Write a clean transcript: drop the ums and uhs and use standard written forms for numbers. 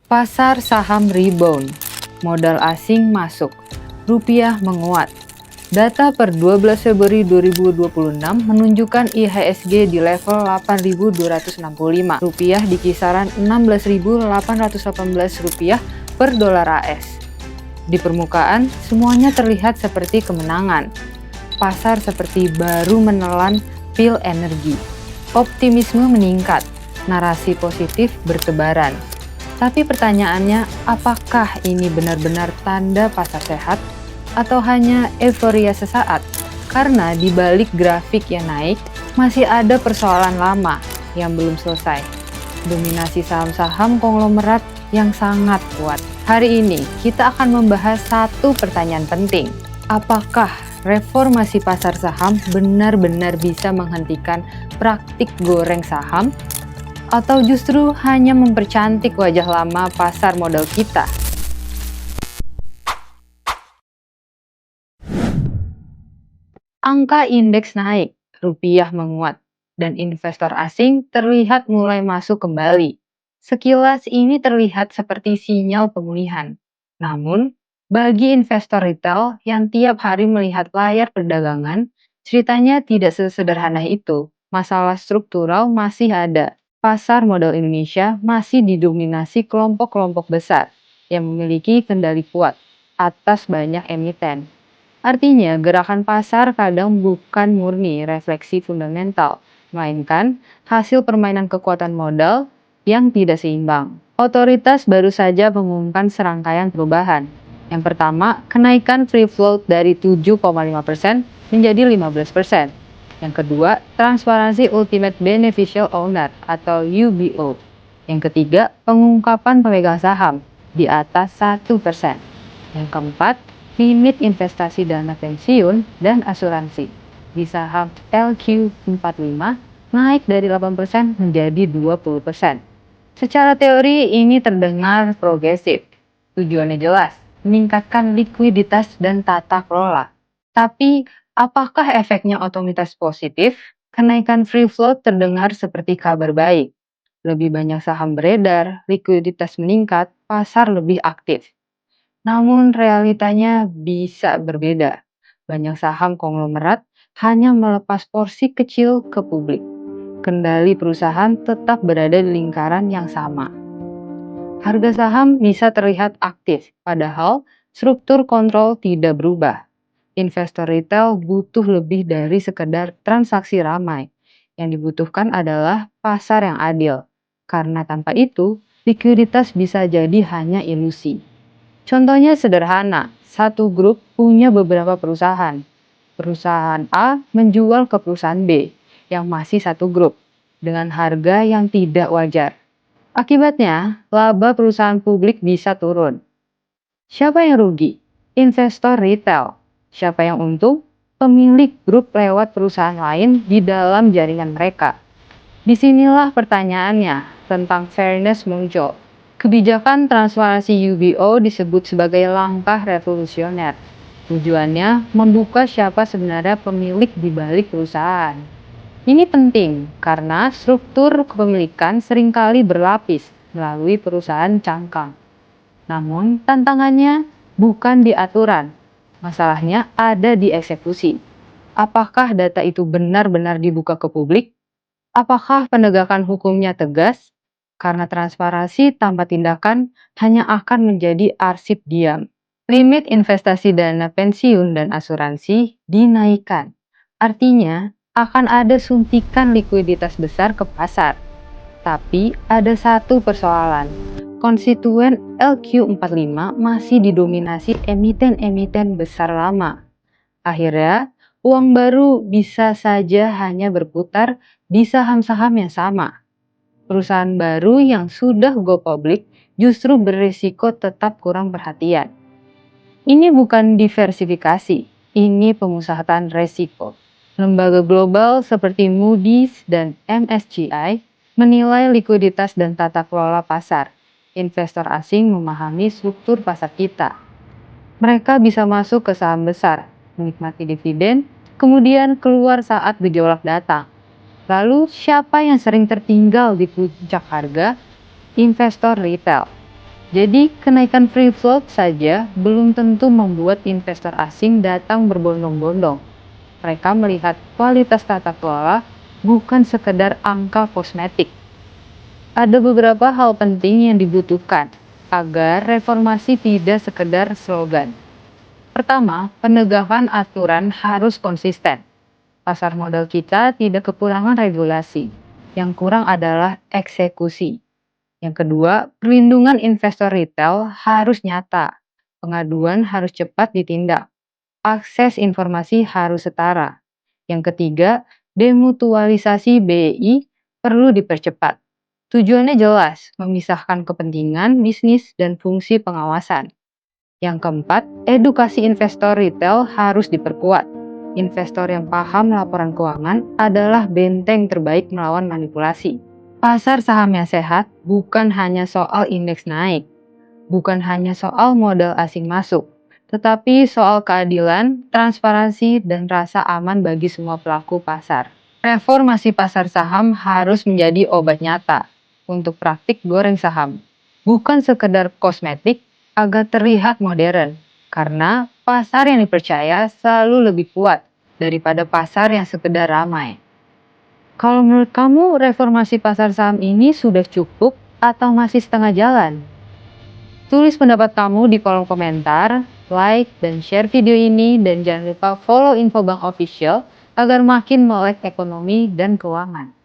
Pasar saham rebound, modal asing masuk, rupiah menguat. Data per 12 Februari 2026 menunjukkan IHSG di level 8.265, rupiah di kisaran 16.818 rupiah per dolar AS. Di permukaan, semuanya terlihat seperti kemenangan. Pasar seperti baru menelan pil energi. Optimisme meningkat, narasi positif bertebaran. Tapi pertanyaannya, apakah ini benar-benar tanda pasar sehat atau hanya euforia sesaat? Karena di balik grafik yang naik, masih ada persoalan lama yang belum selesai. Dominasi saham-saham konglomerat yang sangat kuat. Hari ini kita akan membahas satu pertanyaan penting. Apakah reformasi pasar saham benar-benar bisa menghentikan praktik goreng saham? Atau justru hanya mempercantik wajah lama pasar modal kita? Angka indeks naik, rupiah menguat, dan investor asing terlihat mulai masuk kembali. Sekilas ini terlihat seperti sinyal pemulihan. Namun, bagi investor retail yang tiap hari melihat layar perdagangan, ceritanya tidak sesederhana itu. Masalah struktural masih ada. Pasar modal Indonesia masih didominasi kelompok-kelompok besar yang memiliki kendali kuat atas banyak emiten. Artinya, gerakan pasar kadang bukan murni refleksi fundamental, melainkan hasil permainan kekuatan modal yang tidak seimbang. Otoritas baru saja mengumumkan serangkaian perubahan. Yang pertama, kenaikan free float dari 7,5% menjadi 15%. Yang kedua, transparansi ultimate beneficial owner atau UBO. Yang ketiga, pengungkapan pemegang saham di atas 1%. Yang keempat, limit investasi dana pensiun dan asuransi di saham LQ45 naik dari 8% menjadi 20%. Secara teori ini terdengar progresif. Tujuannya jelas, meningkatkan likuiditas dan tata kelola. Tapi, apakah efeknya otomatis positif? Kenaikan free float terdengar seperti kabar baik. Lebih banyak saham beredar, likuiditas meningkat, pasar lebih aktif. Namun realitanya bisa berbeda. Banyak saham konglomerat hanya melepas porsi kecil ke publik. Kendali perusahaan tetap berada di lingkaran yang sama. Harga saham bisa terlihat aktif, padahal struktur kontrol tidak berubah. Investor retail butuh lebih dari sekedar transaksi ramai. Yang dibutuhkan adalah pasar yang adil. Karena tanpa itu, likuiditas bisa jadi hanya ilusi. Contohnya sederhana, satu grup punya beberapa perusahaan. Perusahaan A menjual ke perusahaan B yang masih satu grup dengan harga yang tidak wajar. Akibatnya, laba perusahaan publik bisa turun. Siapa yang rugi? Investor retail. Siapa yang untung? Pemilik grup lewat perusahaan lain di dalam jaringan mereka. Disinilah pertanyaannya tentang fairness muncul. Kebijakan transparansi UBO disebut sebagai langkah revolusioner. Tujuannya membuka siapa sebenarnya pemilik di balik perusahaan. Ini penting karena struktur kepemilikan seringkali berlapis melalui perusahaan cangkang. Namun tantangannya bukan di aturan, masalahnya ada di eksekusi. Apakah data itu benar-benar dibuka ke publik? Apakah penegakan hukumnya tegas? Karena transparansi tanpa tindakan hanya akan menjadi arsip diam. Limit investasi dana pensiun dan asuransi dinaikkan. Artinya, akan ada suntikan likuiditas besar ke pasar. Tapi ada satu persoalan. Konstituen LQ45 masih didominasi emiten-emiten besar lama. Akhirnya, uang baru bisa saja hanya berputar di saham-saham yang sama. Perusahaan baru yang sudah go public justru berisiko tetap kurang perhatian. Ini bukan diversifikasi, ini pemusatan resiko. Lembaga global seperti Moody's dan MSCI menilai likuiditas dan tata kelola pasar. Investor asing memahami struktur pasar kita. Mereka bisa masuk ke saham besar, menikmati dividen, kemudian keluar saat gejolak datang. Lalu siapa yang sering tertinggal di puncak harga? Investor retail. Jadi, kenaikan free float saja belum tentu membuat investor asing datang berbondong-bondong. Mereka melihat kualitas tata kelola, bukan sekedar angka kosmetik. Ada beberapa hal penting yang dibutuhkan agar reformasi tidak sekedar slogan. Pertama, penegakan aturan harus konsisten. Pasar modal kita tidak kekurangan regulasi. Yang kurang adalah eksekusi. Yang kedua, perlindungan investor retail harus nyata. Pengaduan harus cepat ditindak. Akses informasi harus setara. Yang ketiga, demutualisasi BI perlu dipercepat. Tujuannya jelas, memisahkan kepentingan bisnis dan fungsi pengawasan. Yang keempat, edukasi investor retail harus diperkuat. Investor yang paham laporan keuangan adalah benteng terbaik melawan manipulasi. Pasar saham yang sehat bukan hanya soal indeks naik, bukan hanya soal modal asing masuk, tetapi soal keadilan, transparansi, dan rasa aman bagi semua pelaku pasar. Reformasi pasar saham harus menjadi obat nyata untuk praktik goreng saham, bukan sekedar kosmetik agar terlihat modern, karena pasar yang dipercaya selalu lebih kuat daripada pasar yang sekedar ramai. Kalau menurut kamu reformasi pasar saham ini sudah cukup atau masih setengah jalan? Tulis pendapat kamu di kolom komentar, like dan share video ini, dan jangan lupa follow Infobank Official agar makin melek ekonomi dan keuangan.